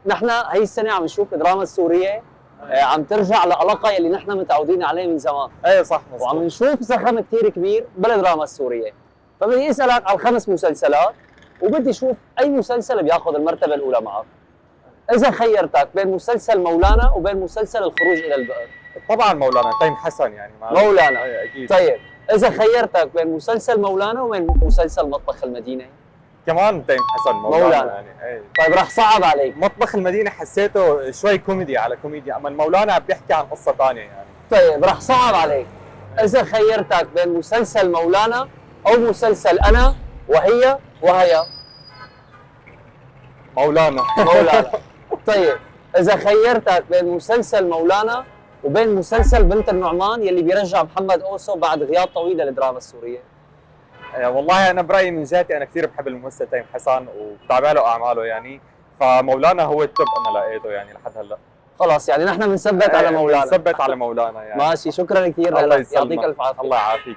نحن هي السنه عم نشوف الدراما السوريه عم ترجع لقلقها يلي نحن متعودين عليه من زمان. ايه صح مظبوط. وعم نشوف زخم كثير كبير بالدراما السوريه. فبدي اسالك على الخمس مسلسلات وبدي اشوف اي مسلسل بياخذ المرتبه الاولى معك. اذا خيرتك بين مسلسل مولانا وبين مسلسل الخروج الى البئر. طبعا مولانا تيم حسن يعني مولانا. ايه اكيد. طيب اذا خيرتك بين مسلسل مولانا وبين مسلسل مطبخ المدينه. كمان تيم حسن مولانا. يعني ايه. طيب رح صعب عليك. مطبخ المدينه حسيته شوي كوميدي على كوميديا، اما مولانا بيحكي عن قصه ثانيه يعني. طيب رح صعب عليك. اذا خيرتك بين مسلسل مولانا او مسلسل انا وهي. مولانا. مولانا. طيب اذا خيرتك بين مسلسل مولانا وبين مسلسل بنت النعمان يلي بيرجع محمد اوسو بعد غياب طويل للدراما السوريه. والله انا برايي من جهتي انا كثير بحب الممثل تيم حسن وبتابع له اعماله يعني، فمولانا هو التوب انا لقيته يعني لحد هلا. خلاص يعني نحن بنثبت على مولانا. بنثبت على مولانا يعني. ماشي، شكرا كثير. الله يعطيك الف عافيه. الله يعافيك.